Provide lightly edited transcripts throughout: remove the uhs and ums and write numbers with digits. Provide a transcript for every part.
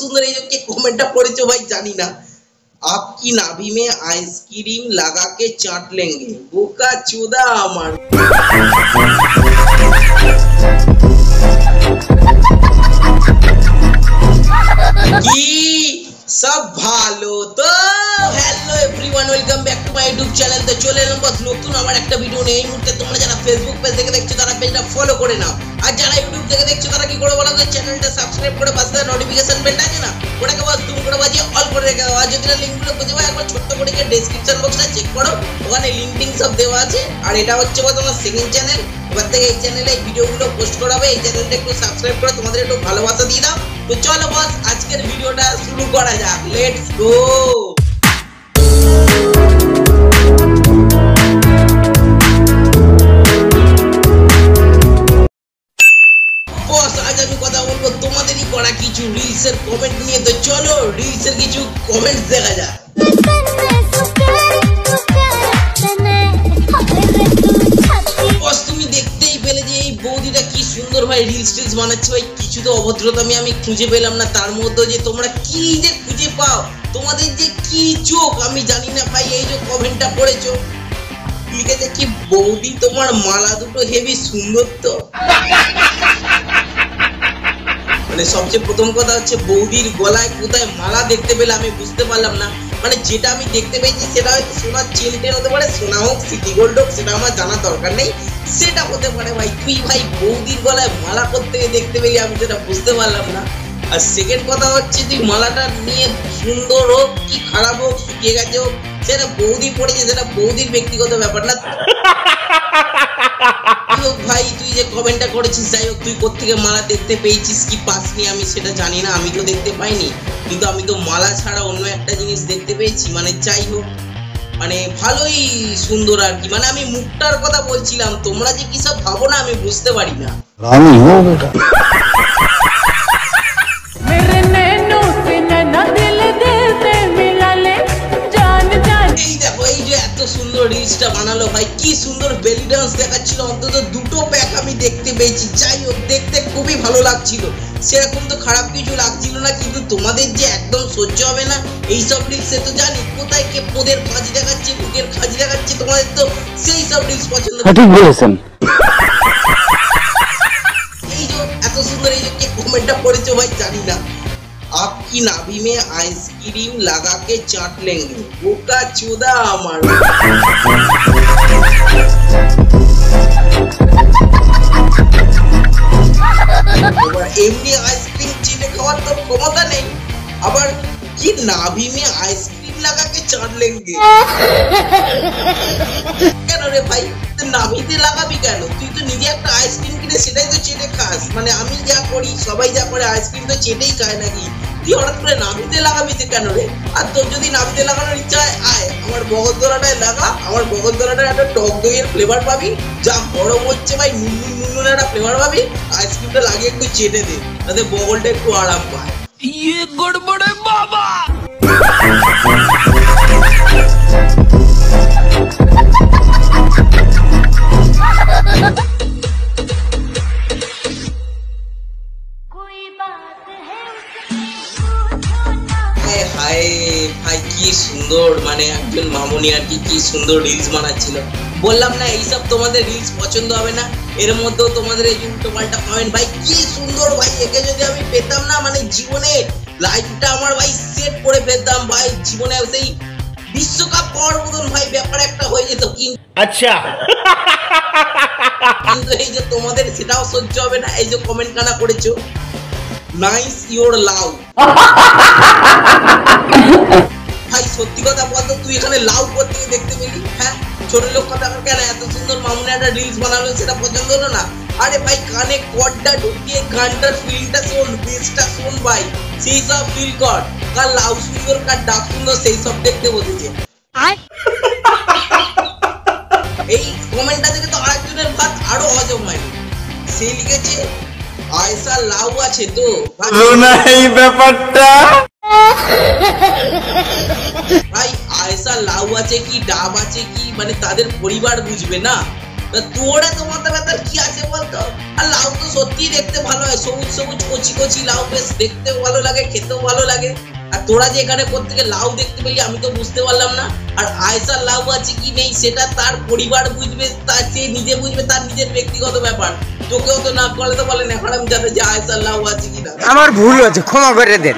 सुंदर ये जो के कमेंटটা পড়েছো ভাই জানি না। आपकी नाभि में आइसक्रीम लगा के चाट लेंगे बोका चोदा আমার কি सब ভালো তো hello everyone welcome back to my YouTube channel. তো চলে এলাম বস নতুন আমার একটা ভিডিও নিয়ে। এই মুহূর্তে তোমরা যারা ফেসবুক পেজ থেকে দেখছো তারা পেজটা ফলো করে নাও, আর যারা ইউটিউব থেকে দেখছো তারা কি করে বলো তো চ্যানেলটা সাবস্ক্রাইব করে পাশে নোটিফিকেশন বেলটা আছে না ওটাকে বাস তুমি করে বাজিয়ে অল করে রেখে দাও। আর যদি না লিংকগুলো খুঁজে পাও একবার ছোট্ট করে গিয়ে ডেসক্রিপশন বক্সটা চেক করো, ওখানে লিংক সব দেওয়া আছে। আর এটা হচ্ছে বস তোমার সেকেন্ড চ্যানেল। এবার থেকে এই চ্যানেলে এই ভিডিওগুলো পোস্ট করা হবে। এই চ্যানেলটা একটু সাবস্ক্রাইব করে তোমাদের একটু ভালোবাসা দিয়ে দাও। তো চলো বস আজকের ভিডিওটা শুরু করা যাক, লেটস গো। আজ আমি কথা বলবো তোমাদেরই করা কিছু রিলসের কমেন্ট নিয়ে। তো চলো রিলসের কিছু কমেন্ট দেখা যাক। বস তুমি দেখতেই পেলে যে এই বৌদিটা কি সুন্দর ভাই রিলস বানাচ্ছে ভাই। কিছু তো অভদ্রতা আমি খুঁজে পেলাম না, তার মধ্যে যে তোমরা কি যে খুঁজে পাও, তোমাদের যে কি চোখ আমি জানি না ভাই। এই যে কমেন্টটা পড়েছো লিখেছে কি বৌদি তোমার মালা দুটো হেভি সুন্দর তো। মানে সবচেয়ে প্রথম কথা হচ্ছে বৌদির গলায় কোথায় মালা দেখতে পেলে আমি বুঝতে পারলাম না। মানে যেটা আমি দেখতে পেয়েছি সেটা হয়তো সোনার চেন টেন হতে পারে, সোনা হোক সিটি গোল্ড হোক সেটা আমার জানার দরকার নেই, সেটা হতে পারে ভাই। তুই ভাই বৌদির গলায় মালা করতে দেখতে পেলি আমি সেটা বুঝতে পারলাম না। আর সেকেন্ড কথা হচ্ছে তুই মালাটা নিয়ে সুন্দর হোক কি খারাপ হোক শুকিয়ে গেছে হোক সেটা বৌদি পড়েছে, সেটা বৌদির ব্যক্তিগত ব্যাপার না। ভাই তুই যে কমেন্টটা করেছিস যাই হোক, তুই কোত্থেকে মালা দেখতে পেয়েছিস কি পাসনি আমি সেটা জানি না, আমি তো দেখতে পাইনি। কিন্তু আমি তো মালা ছাড়া অন্য একটা জিনিস দেখতে পেয়েছি। মানে যাই হোক মানে ভালোই সুন্দর আর কি। মানে আমি মুখটার কথা বলছিলাম, তোমরা যে কি সব ভাবো না আমি বুঝতে পারি না। রিলসটা বানালো ভাই, কি সুন্দর বেলি ডান্স দেখাচ্ছিল। অন্তত দুটো প্যাক আমি দেখতে পেয়েছি। যাই হোক দেখতে খুবই ভালো লাগছিল, সেরকম তো খারাপ কিছু লাগছিল না। কিন্তু তোমাদের যে একদম সহ্য হবে না এইসব রিলসে তো জানি কোথায় কে পোদের খাঁজি দেখাচ্ছে বুকের খাঁজি দেখাচ্ছে, তোমাদের তো সেই সব রিলস পছন্দ। ঠিক বলেছেন। এই যে এত সুন্দর এই যে কে কমেন্টটা পড়েছো ভাই জানি না। आपकी नाभि में आइसक्रीम लगा के चाट लेंगे बोका चोदा আমার। এবার এমনি আইসক্রিম চিনে খাওয়ার তো ক্ষমতা নেই, আবার কি নাভি में आइसक्रीम लगा के चाट लेंगे কেন রে ভাই? নাভিতে লাগাবি কেন? তুই তো নিজে একটা আইসক্রিম কিনে সেটাই তো চেটে খাস। মানে আমি যা করি সবাই যা করে আইসক্রিম তো চেটেই খায় নাকি, তুই হঠাৎ করে নাভিতে লাগাবি কেন রে? আর তোর যদি নাভিতে লাগানোর ইচ্ছা হয় আয় আমার বগলতলাটায় লাগা, আমার বগলতলাটায় একটা টক দইয়ের ফ্লেভার পাবি, যা গরম হচ্ছে ভাই নুন একটা ফ্লেভার পাবি, আইসক্রিমটা লাগিয়ে একটু চেটে দে তাতে বগলটা একটু আরাম পায়। ইয়ে গড়বড়ে বাবা। ভাই কি সুন্দর মানে একজন মামুনি আর কি সুন্দর রিলস বানাচ্ছিল। বললাম না এইসব তোমাদের রিলস পছন্দ হবে না, এর মধ্যেও তোমাদের এই উল্টো পাল্টা কমেন্ট। ভাই কি সুন্দর ভাই, একে যদি আমি পেতাম না মানে জীবনে লাইফটা আমার ভাই সেট করে ফেলতাম ভাই। জীবনে সেই বিশ্বকাপ পাওয়ার মতন ভাই ব্যাপার একটা হয়ে যেত। আচ্ছা কিন্তু এই যে তোমাদের সেটাও সহ্য হবে না। এই যে কমেন্ট কানা করেছো নাইস ইওর লাভ। ভাই সত্যি কথা বলতো তুই এখানে লাভ করতে দেখতে পেলি? হ্যাঁ ছোট লোক কথা কেন? এত সুন্দর মামুনি একটা রিলস বানালো সেটা পছন্দ হলো না? আরে ভাই কানে কর্ডটা ঢুকিয়ে গানটার ফিলটা শোন, বেসটা শোন ভাই, সেই সব ফিল কর। কার লাভ সুন্দর কার ডাক সুন্দর সেই সব দেখতে বসেছে। এই কমেন্টটা থেকে তো আরেকজনের ভাত আরো হজম হয়নি। সে লিখেছে আয়সা লাউ আছে তো এই ব্যাপারটা ভাই। আয়সা লাউ আছে কি ডাব আছে কি মানে তাদের পরিবার বুঝবে না, তোরা তোমার ব্যথার কি আছে বলতো? আর লাউ তো সত্যি দেখতে ভালো হয়, সবুজ সবুজ কচি কচি লাউ, বেশ দেখতেও ভালো লাগে, খেতেও ভালো লাগে। আর তোরা যে এখানে প্রত্যেকে লাউ দেখতে পেলি আমি তো বুঝতে পারলাম না। আর আয়েশার লাউ আছে কি নেই সেটা তার পরিবার বুঝবে, তার সে নিজে বুঝবে, তার নিজের ব্যক্তিগত ব্যাপার। তোকেও তো না করলে তো বলেন এখন আমি জানি যে আয়েশার লাউ আছে কিনা। আমার ভুল হয়েছে, ক্ষমা করে দেন।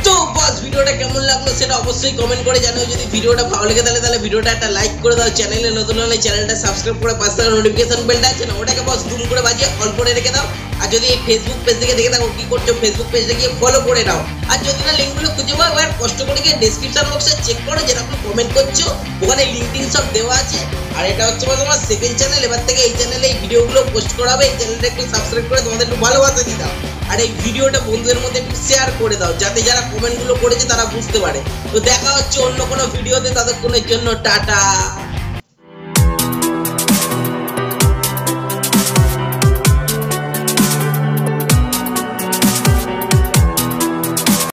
তো বস ভিডিওটা কেমন লাগলো সেটা অবশ্যই কমেন্ট করে জানাও। যদি ভিডিওটা ভালো লেগে তাহলে ভিডিওটা একটা লাইক করে দাও। চ্যানেলে নতুন হলে চ্যানেলটা সাবস্ক্রাইব করে পাশে থাকা নোটিফিকেশন বেলটা আছে না ওটাকে বস দুম করে বাজিয়ে অল করে রেখে দাও। আর যদি এই ফেসবুক পেজ থেকে দেখে থাকো কি করছো, ফেসবুক পেজটা গিয়ে ফলো করে নাও। আর যদি না লিঙ্কগুলো খুঁজে পাও এবার কষ্ট করে গিয়ে ডেসক্রিপশন বক্সে চেক করো, যেটা তুমি কমেন্ট করছো ওখানে লিঙ্কডিন সব দেওয়া আছে। আর এটা হচ্ছে তোমার সেকেন্ড চ্যানেল, এবার থেকে এই চ্যানেলে এই ভিডিওগুলো পোস্ট করা হবে। এই চ্যানেলটা একটু সাবস্ক্রাইব করে তোমাদের একটু ভালোবাসা দিয়ে দাও। আর এই ভিডিওটা বন্ধুদের মধ্যে একটু শেয়ার করে দাও, যাতে যারা কমেন্টগুলো করেছে তারা বুঝতে পারে। তো দেখা হচ্ছে অন্য কোনো ভিডিওতে, ততক্ষণের জন্য টাটা।